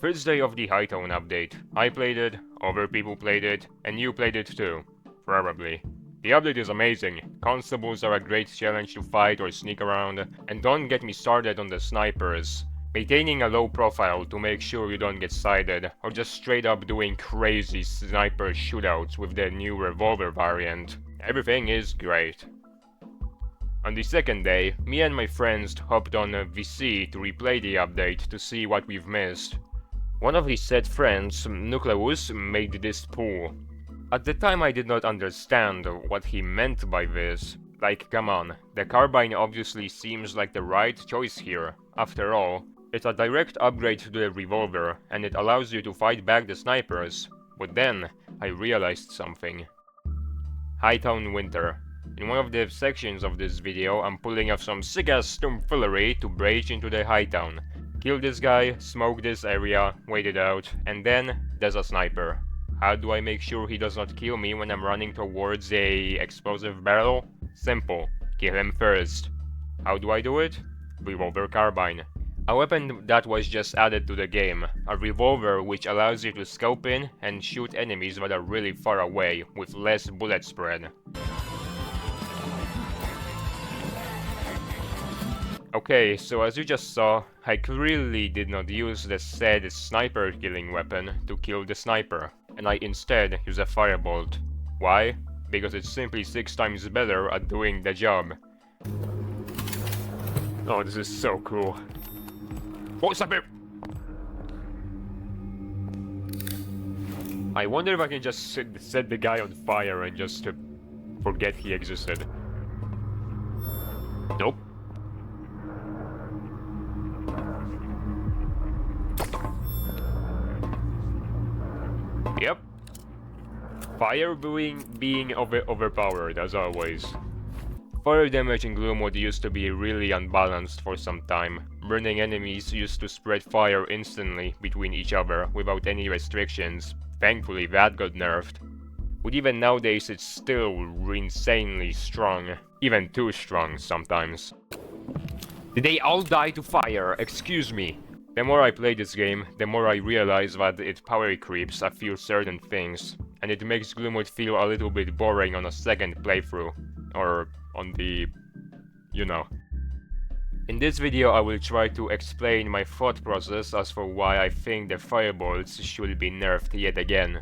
First day of the Hightown update. I played it, other people played it, and you played it too. Probably. The update is amazing. Constables are a great challenge to fight or sneak around, and don't get me started on the snipers. Maintaining a low profile to make sure you don't get sighted, or just straight up doing crazy sniper shootouts with the new revolver variant. Everything is great. On the second day, me and my friends hopped on a VC to replay the update to see what we've missed. One of his said friends, Nucleus, made this pool. At the time I did not understand what he meant by this. Like, come on, the carbine obviously seems like the right choice here. After all, it's a direct upgrade to the revolver, and it allows you to fight back the snipers. But then, I realized something. Hightown Winter. In one of the sections of this video, I'm pulling off some sick-ass tomfoolery to breach into the Hightown. Kill this guy, smoke this area, wait it out, and then there's a sniper. How do I make sure he does not kill me when I'm running towards a explosive barrel? Simple. Kill him first. How do I do it? Revolver carbine. A weapon that was just added to the game. A revolver which allows you to scope in and shoot enemies that are really far away, with less bullet spread. Okay, so as you just saw, I clearly did not use the said sniper killing weapon to kill the sniper, and I instead use a firebolt. Why? Because it's simply 6 times better at doing the job. Oh, this is so cool. What's up here? I wonder if I can just set the guy on fire and just forget he existed. Nope. Yep. Fire being overpowered, as always. Fire damage in Gloomwood used to be really unbalanced for some time. Burning enemies used to spread fire instantly between each other without any restrictions. Thankfully that got nerfed. But even nowadays it's still insanely strong. Even too strong sometimes. Did they all die to fire? Excuse me. The more I play this game, the more I realize that it power creeps a few certain things, and it makes Gloomwood feel a little bit boring on a second playthrough, or on the... you know. In this video I will try to explain my thought process as for why I think the firebolts should be nerfed yet again.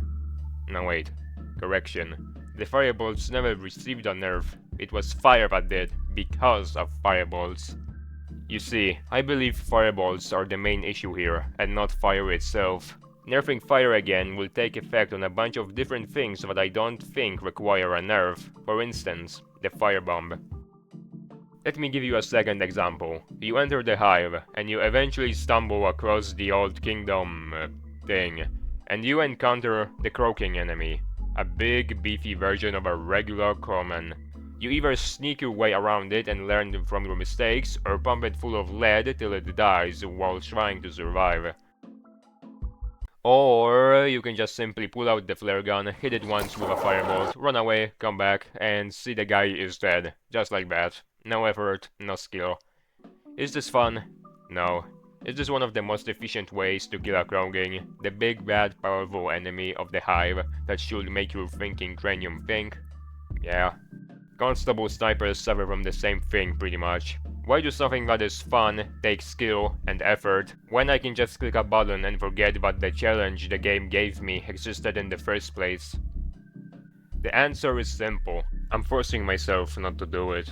No wait, correction. The firebolts never received a nerf, it was fire that did, because of firebolts. You see, I believe firebolts are the main issue here, and not fire itself. Nerfing fire again will take effect on a bunch of different things that I don't think require a nerf, for instance, the firebomb. Let me give you a second example. You enter the hive, and you eventually stumble across the old kingdom thing, and you encounter the croaking enemy, a big beefy version of a regular common. You either sneak your way around it and learn from your mistakes, or pump it full of lead till it dies while trying to survive. Or you can just simply pull out the flare gun, hit it once with a firebolt, run away, come back, and see the guy is dead. Just like that. No effort, no skill. Is this fun? No. Is this one of the most efficient ways to kill a croaking, the big bad powerful enemy of the hive that should make your thinking cranium think? Yeah. Constable snipers suffer from the same thing pretty much. Why do something that is fun, take skill and effort, when I can just click a button and forget that the challenge the game gave me existed in the first place? The answer is simple. I'm forcing myself not to do it.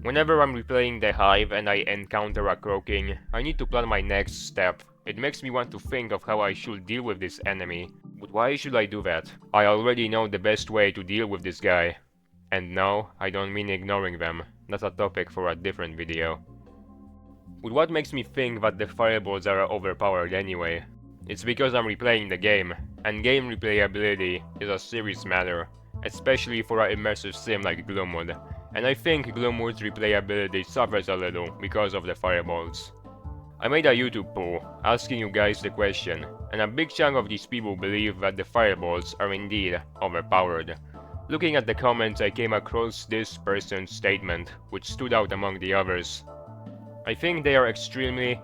Whenever I'm replaying the hive and I encounter a croaking, I need to plan my next step. It makes me want to think of how I should deal with this enemy. But why should I do that? I already know the best way to deal with this guy. And no, I don't mean ignoring them, that's a topic for a different video. But what makes me think that the firebolts are overpowered anyway? It's because I'm replaying the game, and game replayability is a serious matter, especially for an immersive sim like Gloomwood, and I think Gloomwood's replayability suffers a little because of the firebolts. I made a YouTube poll, asking you guys the question, and a big chunk of these people believe that the firebolts are indeed overpowered. Looking at the comments, I came across this person's statement, which stood out among the others. I think they are extremely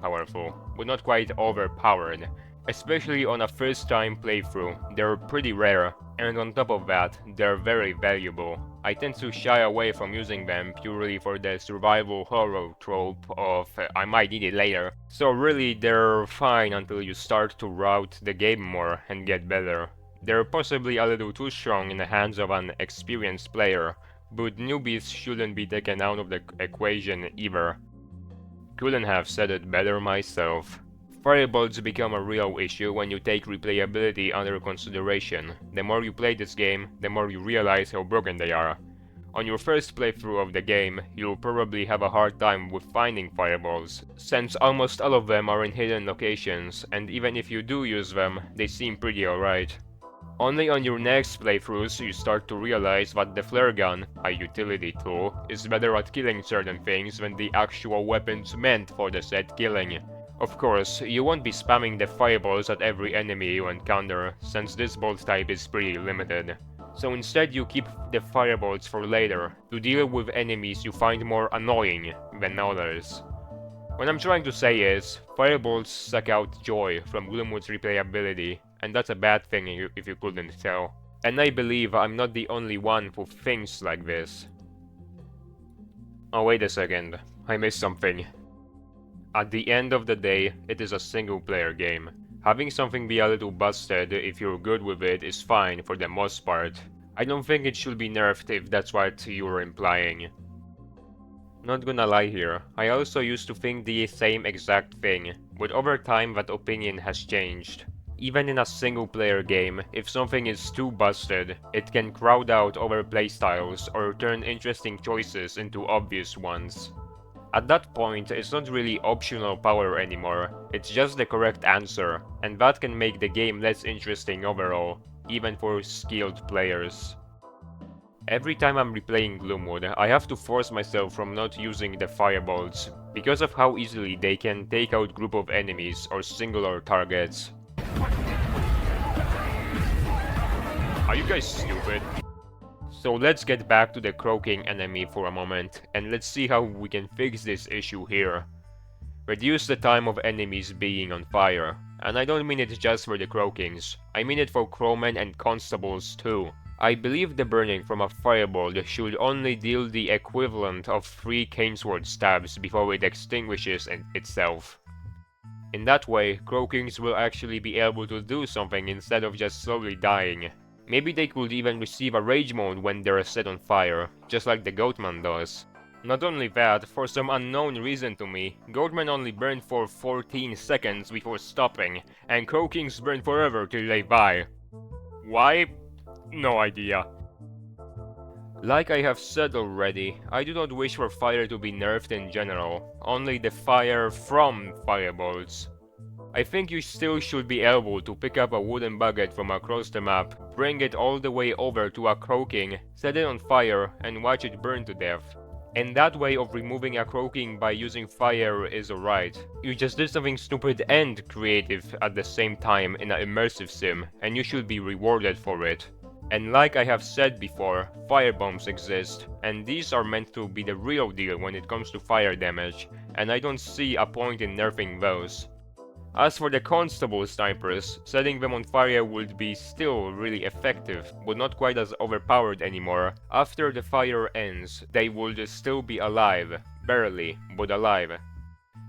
powerful, but not quite overpowered. Especially on a first time playthrough, they're pretty rare, and on top of that, they're very valuable. I tend to shy away from using them purely for the survival horror trope of I might need it later. So really they're fine until you start to route the game more and get better. They're possibly a little too strong in the hands of an experienced player, but newbies shouldn't be taken out of the equation either. Couldn't have said it better myself. Firebolts become a real issue when you take replayability under consideration. The more you play this game, the more you realize how broken they are. On your first playthrough of the game, you'll probably have a hard time with finding fireballs, since almost all of them are in hidden locations, and even if you do use them, they seem pretty alright. Only on your next playthroughs you start to realize that the flare gun, a utility tool, is better at killing certain things than the actual weapons meant for the said killing. Of course, you won't be spamming the fireballs at every enemy you encounter, since this bolt type is pretty limited. So instead you keep the fireballs for later, to deal with enemies you find more annoying than others. What I'm trying to say is, fireballs suck out joy from Gloomwood's replayability, and that's a bad thing if you couldn't tell. And I believe I'm not the only one who thinks like this. Oh wait a second, I missed something. At the end of the day, it is a single player game. Having something be a little busted if you're good with it is fine for the most part. I don't think it should be nerfed if that's what you're implying. Not gonna lie here, I also used to think the same exact thing, but over time that opinion has changed. Even in a single player game, if something is too busted, it can crowd out other playstyles or turn interesting choices into obvious ones. At that point, it's not really optional power anymore, it's just the correct answer, and that can make the game less interesting overall, even for skilled players. Every time I'm replaying Gloomwood, I have to force myself from not using the firebolts, because of how easily they can take out group of enemies or singular targets. Are you guys stupid? So let's get back to the croaking enemy for a moment, and let's see how we can fix this issue here. Reduce the time of enemies being on fire, and I don't mean it just for the croakings, I mean it for crowmen and constables too. I believe the burning from a fireball should only deal the equivalent of 3 Canesword stabs before it extinguishes itself. In that way, croakings will actually be able to do something instead of just slowly dying. Maybe they could even receive a rage mode when they're set on fire, just like the Goatman does. Not only that, for some unknown reason to me, Goatmen only burn for 14 seconds before stopping, and croakings burn forever till they die. Why? No idea. Like I have said already, I do not wish for fire to be nerfed in general, only the fire from firebolts. I think you still should be able to pick up a wooden bucket from across the map, bring it all the way over to a croaking, set it on fire, and watch it burn to death. And that way of removing a croaking by using fire is alright. You just did something stupid and creative at the same time in an immersive sim, and you should be rewarded for it. And like I have said before, firebombs exist, and these are meant to be the real deal when it comes to fire damage, and I don't see a point in nerfing those. As for the constable snipers, setting them on fire would be still really effective, but not quite as overpowered anymore. After the fire ends, they would still be alive. Barely, but alive.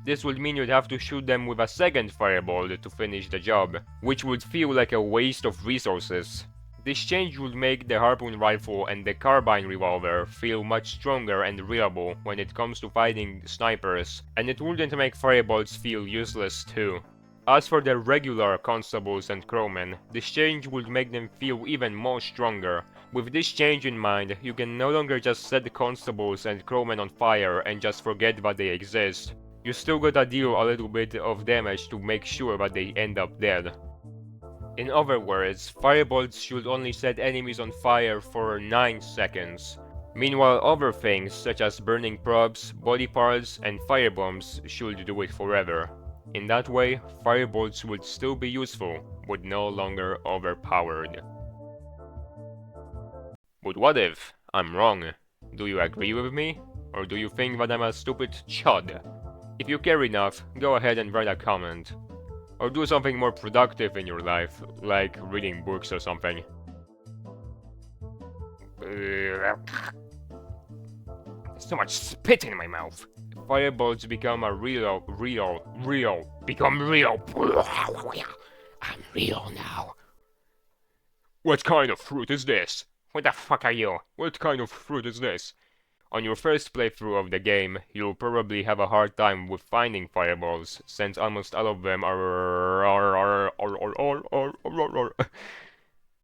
This would mean you'd have to shoot them with a second fireball to finish the job, which would feel like a waste of resources. This change would make the harpoon rifle and the carbine revolver feel much stronger and reliable when it comes to fighting snipers, and it wouldn't make firebolts feel useless too. As for the regular constables and crowmen, this change would make them feel even more stronger. With this change in mind, you can no longer just set the constables and crowmen on fire and just forget that they exist. You still gotta deal a little bit of damage to make sure that they end up dead. In other words, firebolts should only set enemies on fire for 9 seconds. Meanwhile, other things such as burning props, body parts, and firebombs should do it forever. In that way, firebolts would still be useful, but no longer overpowered. But what if I'm wrong? Do you agree with me? Or do you think that I'm a stupid chud? If you care enough, go ahead and write a comment. Or do something more productive in your life, like reading books or something. There's so much spit in my mouth. Fireballs become a real. Become real. I'm real now. What kind of fruit is this? What the fuck are you? What kind of fruit is this? On your first playthrough of the game, you'll probably have a hard time with finding fireballs, since almost all of them are